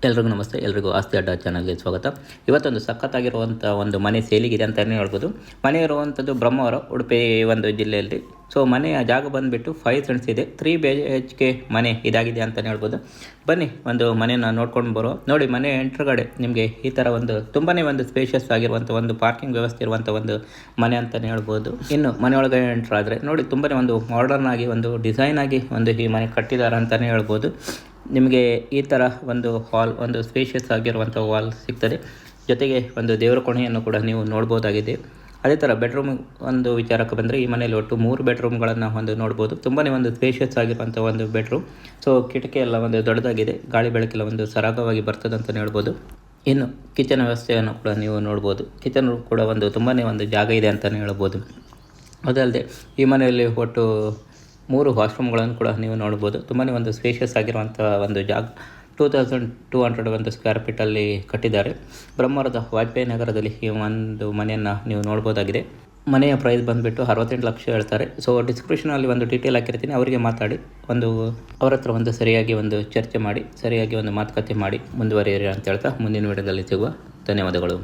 ಎಲ್ರಿಗೂ ನಮಸ್ತೆ. ಎಲ್ರಿಗೂ ಆಸ್ತಿ ಅಡ್ಡ ಚಾನಲ್ಗೆ ಸ್ವಾಗತ. ಇವತ್ತೊಂದು ಸಖತ್ತಾಗಿರುವಂಥ ಒಂದು ಮನೆ ಸೇಲಿಗಿದೆ ಅಂತಲೇ ಹೇಳ್ಬೋದು. ಮನೆ ಇರುವಂಥದ್ದು ಬ್ರಹ್ಮಾವರ, ಉಡುಪಿ ಒಂದು ಜಿಲ್ಲೆಯಲ್ಲಿ. ಸೊ ಮನೆಯ ಜಾಗ ಬಂದುಬಿಟ್ಟು 5 ಸೆಂಟ್ಸ್ ಇದೆ. 3 BHK ಮನೆ ಇದಾಗಿದೆ ಅಂತಲೇ ಹೇಳ್ಬೋದು. ಬನ್ನಿ ಒಂದು ಮನೆಯನ್ನು ನೋಡ್ಕೊಂಡು ಬರೋ. ನೋಡಿ, ಮನೆ ಎಂಟ್ರಗಡೆ ನಿಮಗೆ ಈ ಥರ ಒಂದು ತುಂಬಾ ಒಂದು ಸ್ಪೇಷಿಯಸ್ ಆಗಿರುವಂಥ ಒಂದು ಪಾರ್ಕಿಂಗ್ ವ್ಯವಸ್ಥೆ ಇರುವಂಥ ಒಂದು ಮನೆ ಅಂತಲೇ ಹೇಳ್ಬೋದು. ಇನ್ನು ಮನೆಯೊಳಗೆ ಎಂಟ್ರ್ ಆದರೆ ನೋಡಿ, ತುಂಬಾ ಒಂದು ಮಾಡರ್ನ್ ಆಗಿ ಒಂದು ಡಿಸೈನ್ ಆಗಿ ಒಂದು ಈ ಮನೆ ಕಟ್ಟಿದ್ದಾರೆ ಅಂತಲೇ ಹೇಳ್ಬೋದು. ನಿಮಗೆ ಈ ಥರ ಒಂದು ಹಾಲ್, ಒಂದು ಸ್ಪೇಷಿಯಸ್ ಆಗಿರುವಂಥ ವಾಲ್ ಸಿಗ್ತದೆ. ಜೊತೆಗೆ ಒಂದು ದೇವರ ಕೋಣೆಯನ್ನು ಕೂಡ ನೀವು ನೋಡ್ಬೋದಾಗಿದೆ. ಅದೇ ಥರ ಬೆಡ್ರೂಮ್ ಒಂದು ವಿಚಾರಕ್ಕೆ ಬಂದರೆ ಈ ಮನೆಯಲ್ಲಿ ಒಟ್ಟು 3 ಬೆಡ್ರೂಮ್ಗಳನ್ನು ಒಂದು ನೋಡ್ಬೋದು. ತುಂಬಾ ಒಂದು ಸ್ಪೇಷಿಯಸ್ ಆಗಿರುವಂಥ ಒಂದು ಬೆಡ್ರೂಮ್. ಸೊ ಕಿಟಕಿ ಎಲ್ಲ ಒಂದು ದೊಡ್ಡದಾಗಿದೆ, ಗಾಳಿ ಬೆಳಕೆಲ್ಲ ಒಂದು ಸರಾಗವಾಗಿ ಬರ್ತದೆ ಅಂತಲೇ ಹೇಳ್ಬೋದು. ಇನ್ನು ಕಿಚನ್ ವ್ಯವಸ್ಥೆಯನ್ನು ಕೂಡ ನೀವು ನೋಡ್ಬೋದು. ಕಿಚನ್ ಕೂಡ ಒಂದು ತುಂಬಾ ಒಂದು ಜಾಗ ಇದೆ ಅಂತಲೇ ಹೇಳ್ಬೋದು. ಅದಲ್ಲದೆ ಈ ಮನೆಯಲ್ಲಿ ಒಟ್ಟು 3 ವಾಶ್ರೂಮ್ಗಳನ್ನು ಕೂಡ ನೀವು ನೋಡ್ಬೋದು. ತುಂಬಾ ಒಂದು ಸ್ಪೇಷಿಯಸ್ ಆಗಿರುವಂಥ ಒಂದು ಜಾಗ. 2200 ಒಂದು ಸ್ಕ್ವೇರ್ ಫೀಟಲ್ಲಿ ಕಟ್ಟಿದ್ದಾರೆ. ಬ್ರಹ್ಮಾವರದ ವಾಜಪೇಯಿ ನಗರದಲ್ಲಿ ಈ ಒಂದು ಮನೆಯನ್ನು ನೀವು ನೋಡ್ಬೋದಾಗಿದೆ. ಮನೆಯ ಪ್ರೈಸ್ ಬಂದುಬಿಟ್ಟು 68 ಲಕ್ಷ ಹೇಳ್ತಾರೆ. ಸೊ ಡಿಸ್ಕ್ರಿಪ್ಷನಲ್ಲಿ ಒಂದು ಡೀಟೇಲ್ ಹಾಕಿರ್ತೀನಿ, ಅವರಿಗೆ ಮಾತಾಡಿ ಅವ್ರ ಹತ್ರ ಒಂದು ಸರಿಯಾಗಿ ಒಂದು ಚರ್ಚೆ ಮಾಡಿ, ಸರಿಯಾಗಿ ಒಂದು ಮಾತುಕತೆ ಮಾಡಿ ಮುಂದುವರಿಯಿರಿ ಅಂತ ಹೇಳ್ತಾ ಮುಂದಿನ ವಿಡಿಯೋದಲ್ಲಿ ಸಿಗುವ. ಧನ್ಯವಾದಗಳು.